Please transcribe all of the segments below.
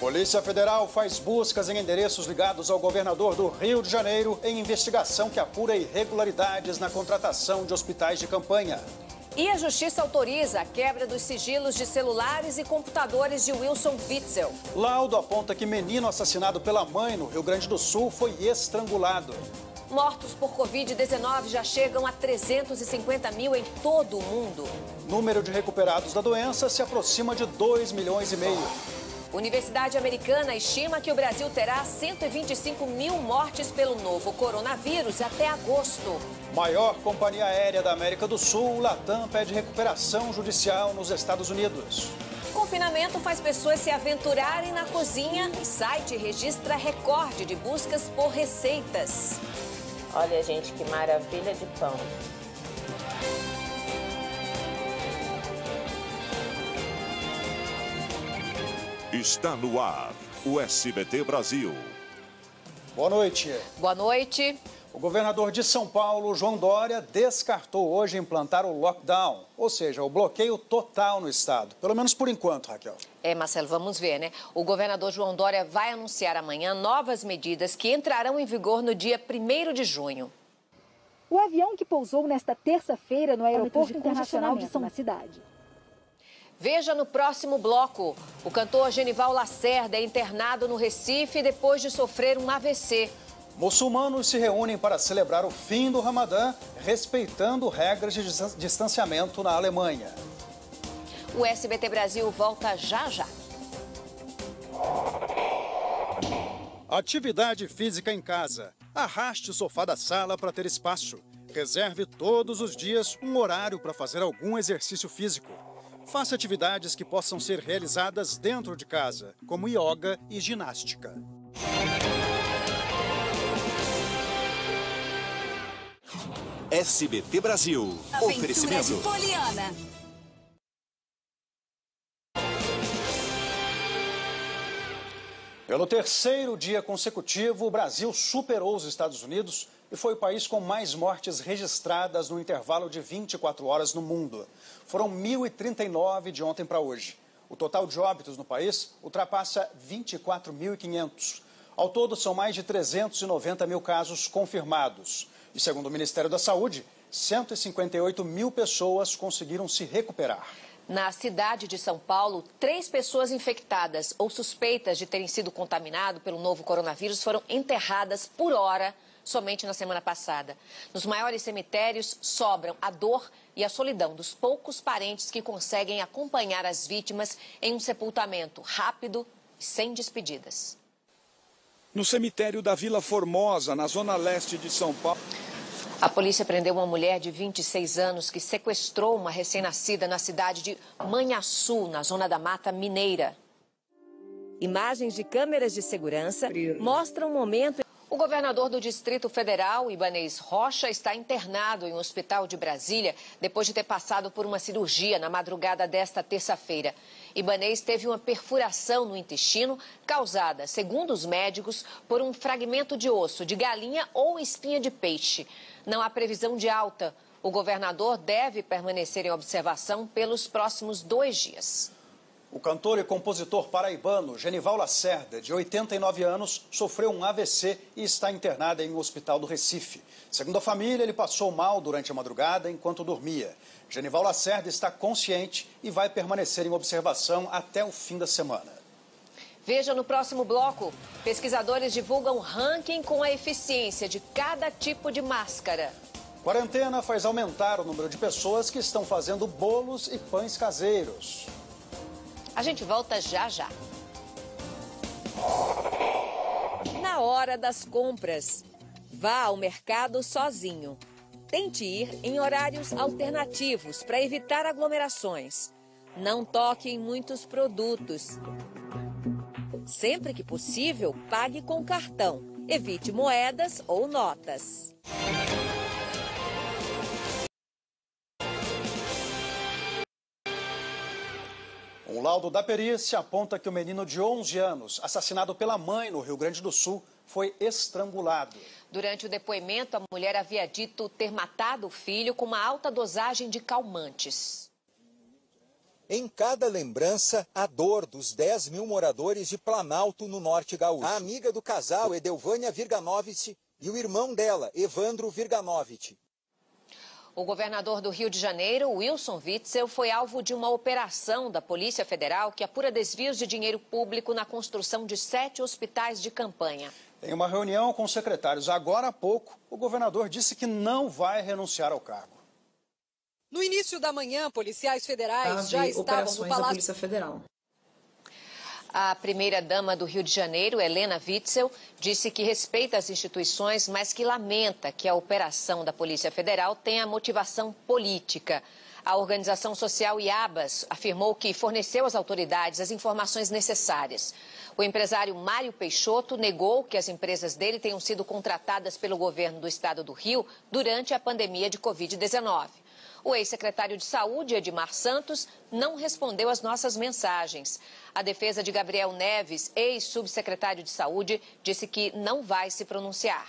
Polícia Federal faz buscas em endereços ligados ao governador do Rio de Janeiro em investigação que apura irregularidades na contratação de hospitais de campanha. E a Justiça autoriza a quebra dos sigilos de celulares e computadores de Wilson Witzel. Laudo aponta que menino assassinado pela mãe no Rio Grande do Sul foi estrangulado. Mortos por Covid-19 já chegam a 350 mil em todo o mundo. Número de recuperados da doença se aproxima de 2,5 milhões. Universidade Americana estima que o Brasil terá 125 mil mortes pelo novo coronavírus até agosto. Maior companhia aérea da América do Sul, Latam, pede recuperação judicial nos Estados Unidos. Confinamento faz pessoas se aventurarem na cozinha e site registra recorde de buscas por receitas. Olha, gente, que maravilha de pão. Está no ar, o SBT Brasil. Boa noite. Boa noite. O governador de São Paulo, João Dória, descartou hoje implantar o lockdown, ou seja, o bloqueio total no estado. Pelo menos por enquanto, Raquel. Marcelo, vamos ver, né? O governador João Dória vai anunciar amanhã novas medidas que entrarão em vigor no dia 1º de junho. O avião que pousou nesta terça-feira no Aeroporto Internacional de São Cidade. Veja no próximo bloco. O cantor Genival Lacerda é internado no Recife depois de sofrer um AVC. Muçulmanos se reúnem para celebrar o fim do Ramadã, respeitando regras de distanciamento na Alemanha. O SBT Brasil volta já já. Atividade física em casa. Arraste o sofá da sala para ter espaço. Reserve todos os dias um horário para fazer algum exercício físico. Faça atividades que possam ser realizadas dentro de casa, como yoga e ginástica. SBT Brasil. Oferecimento de Poliana. Pelo terceiro dia consecutivo, o Brasil superou os Estados Unidos e foi o país com mais mortes registradas no intervalo de 24 horas no mundo. Foram 1.039 de ontem para hoje. O total de óbitos no país ultrapassa 24.500. Ao todo, são mais de 390 mil casos confirmados. E segundo o Ministério da Saúde, 158 mil pessoas conseguiram se recuperar. Na cidade de São Paulo, 3 pessoas infectadas ou suspeitas de terem sido contaminadas pelo novo coronavírus foram enterradas por hora somente na semana passada. Nos maiores cemitérios sobram a dor e a solidão dos poucos parentes que conseguem acompanhar as vítimas em um sepultamento rápido e sem despedidas. No cemitério da Vila Formosa, na zona leste de São Paulo. A polícia prendeu uma mulher de 26 anos que sequestrou uma recém-nascida na cidade de Manhaçu, na zona da Mata Mineira. Imagens de câmeras de segurança mostram o momento. O governador do Distrito Federal, Ibanez Rocha, está internado em um hospital de Brasília depois de ter passado por uma cirurgia na madrugada desta terça-feira. Ibanez teve uma perfuração no intestino causada, segundo os médicos, por um fragmento de osso de galinha ou espinha de peixe. Não há previsão de alta. O governador deve permanecer em observação pelos próximos 2 dias. O cantor e compositor paraibano Genival Lacerda, de 89 anos, sofreu um AVC e está internado em um hospital do Recife. Segundo a família, ele passou mal durante a madrugada enquanto dormia. Genival Lacerda está consciente e vai permanecer em observação até o fim da semana. Veja no próximo bloco. Pesquisadores divulgam ranking com a eficiência de cada tipo de máscara. Quarentena faz aumentar o número de pessoas que estão fazendo bolos e pães caseiros. A gente volta já já. Na hora das compras, vá ao mercado sozinho. Tente ir em horários alternativos para evitar aglomerações. Não toque em muitos produtos. Sempre que possível, pague com cartão. Evite moedas ou notas. Um laudo da perícia aponta que o menino de 11 anos, assassinado pela mãe no Rio Grande do Sul, foi estrangulado. Durante o depoimento, a mulher havia dito ter matado o filho com uma alta dosagem de calmantes. Em cada lembrança, a dor dos 10 mil moradores de Planalto, no Norte Gaúcho. A amiga do casal, Edelvânia Virganovich, e o irmão dela, Evandro Virganovich. O governador do Rio de Janeiro, Wilson Witzel, foi alvo de uma operação da Polícia Federal que apura desvios de dinheiro público na construção de 7 hospitais de campanha. Em uma reunião com secretários agora há pouco, o governador disse que não vai renunciar ao cargo. No início da manhã, policiais federais já estavam no Palácio. Polícia Federal. A primeira-dama do Rio de Janeiro, Helena Witzel, disse que respeita as instituições, mas que lamenta que a operação da Polícia Federal tenha motivação política. A organização social IABAS afirmou que forneceu às autoridades as informações necessárias. O empresário Mário Peixoto negou que as empresas dele tenham sido contratadas pelo governo do estado do Rio durante a pandemia de Covid-19. O ex-secretário de Saúde, Edmar Santos, não respondeu às nossas mensagens. A defesa de Gabriel Neves, ex-subsecretário de Saúde, disse que não vai se pronunciar.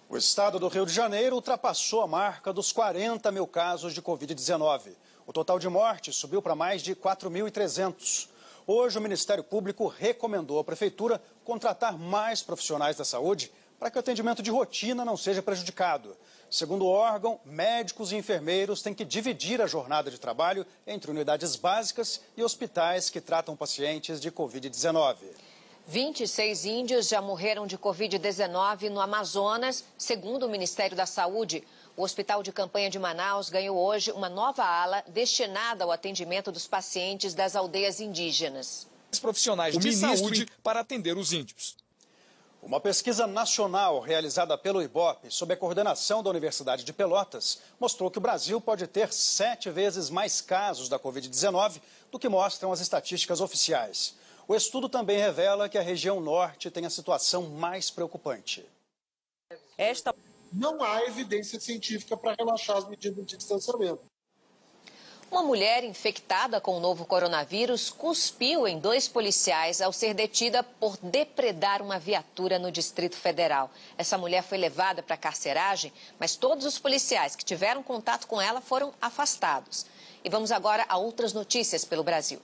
O estado do Rio de Janeiro ultrapassou a marca dos 40 mil casos de Covid-19. O total de mortes subiu para mais de 4.300. Hoje, o Ministério Público recomendou à Prefeitura contratar mais profissionais da saúde para que o atendimento de rotina não seja prejudicado. Segundo o órgão, médicos e enfermeiros têm que dividir a jornada de trabalho entre unidades básicas e hospitais que tratam pacientes de Covid-19. 26 índios já morreram de Covid-19 no Amazonas, segundo o Ministério da Saúde. O Hospital de Campanha de Manaus ganhou hoje uma nova ala destinada ao atendimento dos pacientes das aldeias indígenas. Os profissionais de saúde para atender os índios. Uma pesquisa nacional realizada pelo IBOP, sob a coordenação da Universidade de Pelotas, mostrou que o Brasil pode ter 7 vezes mais casos da Covid-19 do que mostram as estatísticas oficiais. O estudo também revela que a região norte tem a situação mais preocupante. Não há evidência científica para relaxar as medidas de distanciamento. Uma mulher infectada com o novo coronavírus cuspiu em 2 policiais ao ser detida por depredar uma viatura no Distrito Federal. Essa mulher foi levada para a carceragem, mas todos os policiais que tiveram contato com ela foram afastados. E vamos agora a outras notícias pelo Brasil.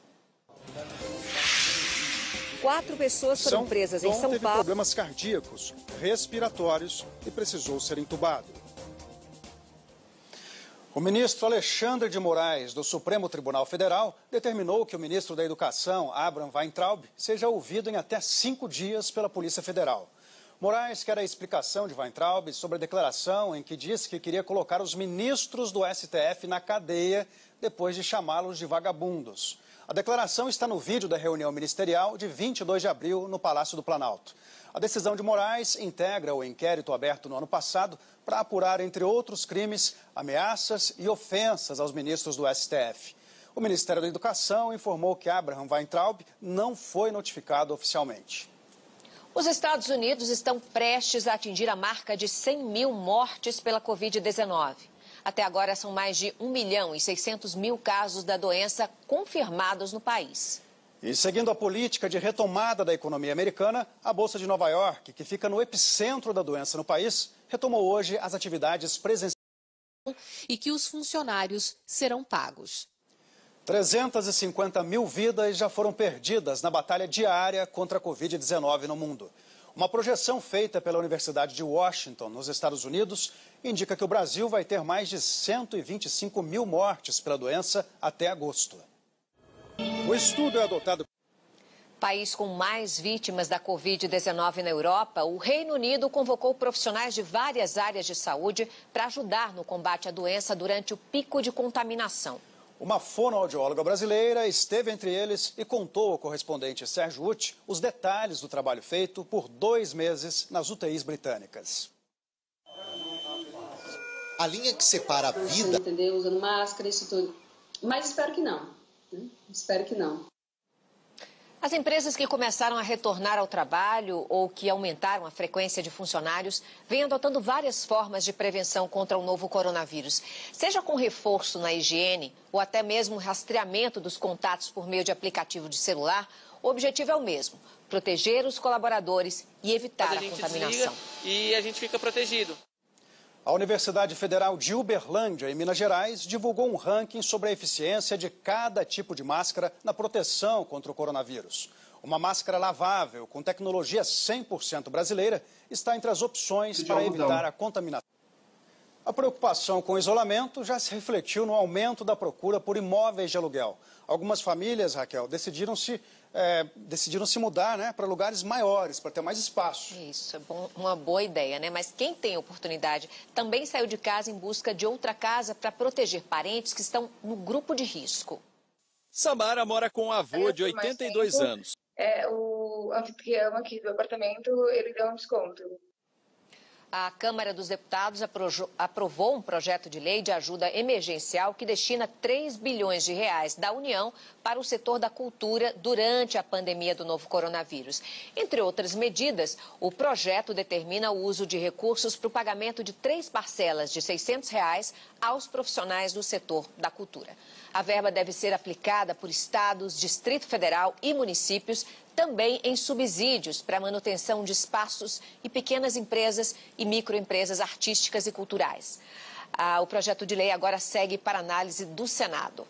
4 pessoas foram presas em São teve Paulo. Problemas cardíacos, respiratórios e precisou ser entubado. O ministro Alexandre de Moraes, do Supremo Tribunal Federal, determinou que o ministro da Educação, Abraham Weintraub, seja ouvido em até 5 dias pela Polícia Federal. Moraes quer a explicação de Weintraub sobre a declaração em que disse que queria colocar os ministros do STF na cadeia depois de chamá-los de vagabundos. A declaração está no vídeo da reunião ministerial de 22 de abril no Palácio do Planalto. A decisão de Moraes integra o inquérito aberto no ano passado para apurar, entre outros crimes, ameaças e ofensas aos ministros do STF. O Ministério da Educação informou que Abraham Weintraub não foi notificado oficialmente. Os Estados Unidos estão prestes a atingir a marca de 100 mil mortes pela Covid-19. Até agora, são mais de 1.600.000 casos da doença confirmados no país. E seguindo a política de retomada da economia americana, a Bolsa de Nova York, que fica no epicentro da doença no país, retomou hoje as atividades presenciais. E que os funcionários serão pagos. 350 mil vidas já foram perdidas na batalha diária contra a Covid-19 no mundo. Uma projeção feita pela Universidade de Washington, nos Estados Unidos, indica que o Brasil vai ter mais de 125 mil mortes pela doença até agosto. O estudo é adotado. País com mais vítimas da Covid-19 na Europa, o Reino Unido convocou profissionais de várias áreas de saúde para ajudar no combate à doença durante o pico de contaminação. Uma fonoaudióloga brasileira esteve entre eles e contou ao correspondente Sérgio Uti os detalhes do trabalho feito por 2 meses nas UTIs britânicas. A linha que separa a vida... Entendeu? Usando máscara, isso tudo. Mas espero que não. Espero que não. As empresas que começaram a retornar ao trabalho ou que aumentaram a frequência de funcionários vêm adotando várias formas de prevenção contra o novo coronavírus. Seja com reforço na higiene ou até mesmo rastreamento dos contatos por meio de aplicativo de celular, o objetivo é o mesmo: proteger os colaboradores e evitar a contaminação. E a gente fica protegido. A Universidade Federal de Uberlândia, em Minas Gerais, divulgou um ranking sobre a eficiência de cada tipo de máscara na proteção contra o coronavírus. Uma máscara lavável, com tecnologia 100% brasileira, está entre as opções para evitar a contaminação. A preocupação com o isolamento já se refletiu no aumento da procura por imóveis de aluguel. Algumas famílias, Raquel, decidiram se mudar, para lugares maiores, para ter mais espaço. Isso, é uma boa ideia, né? Mas quem tem oportunidade também saiu de casa em busca de outra casa para proteger parentes que estão no grupo de risco. Samara mora com um avô de 82 anos. O anfitrião aqui do apartamento, ele deu um desconto. A Câmara dos Deputados aprovou um projeto de lei de ajuda emergencial que destina 3 bilhões de reais da União para o setor da cultura durante a pandemia do novo coronavírus. Entre outras medidas, o projeto determina o uso de recursos para o pagamento de 3 parcelas de R$ 600 reais aos profissionais do setor da cultura. A verba deve ser aplicada por estados, Distrito Federal e municípios, também em subsídios para a manutenção de espaços e pequenas empresas e microempresas artísticas e culturais. O projeto de lei agora segue para análise do Senado.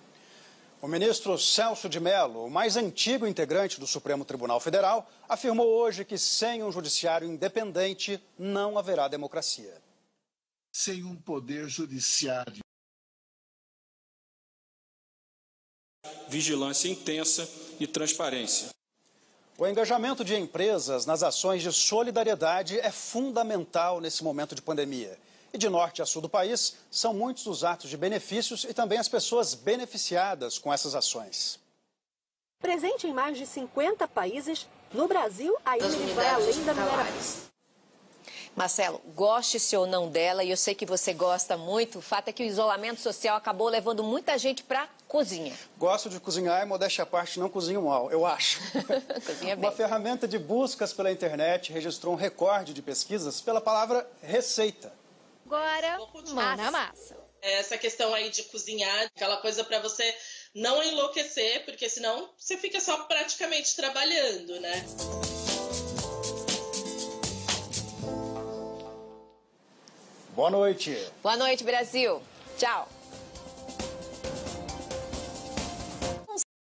O ministro Celso de Mello, o mais antigo integrante do Supremo Tribunal Federal, afirmou hoje que sem um judiciário independente não haverá democracia. Sem um poder judiciário. Vigilância intensa e transparência. O engajamento de empresas nas ações de solidariedade é fundamental nesse momento de pandemia. E de norte a sul do país, são muitos os atos de benefícios e também as pessoas beneficiadas com essas ações. Presente em mais de 50 países, no Brasil, a Emily vai além da mineração. Marcelo, goste-se ou não dela, e eu sei que você gosta muito, o fato é que o isolamento social acabou levando muita gente para a cozinha. Gosto de cozinhar e, modéstia à parte, não cozinho mal, eu acho. Cozinha bem. Uma ferramenta de buscas pela internet registrou um recorde de pesquisas pela palavra receita. Agora, mão na massa. Essa questão aí de cozinhar, aquela coisa para você não enlouquecer, porque senão você fica só praticamente trabalhando, né? Boa noite. Boa noite, Brasil. Tchau.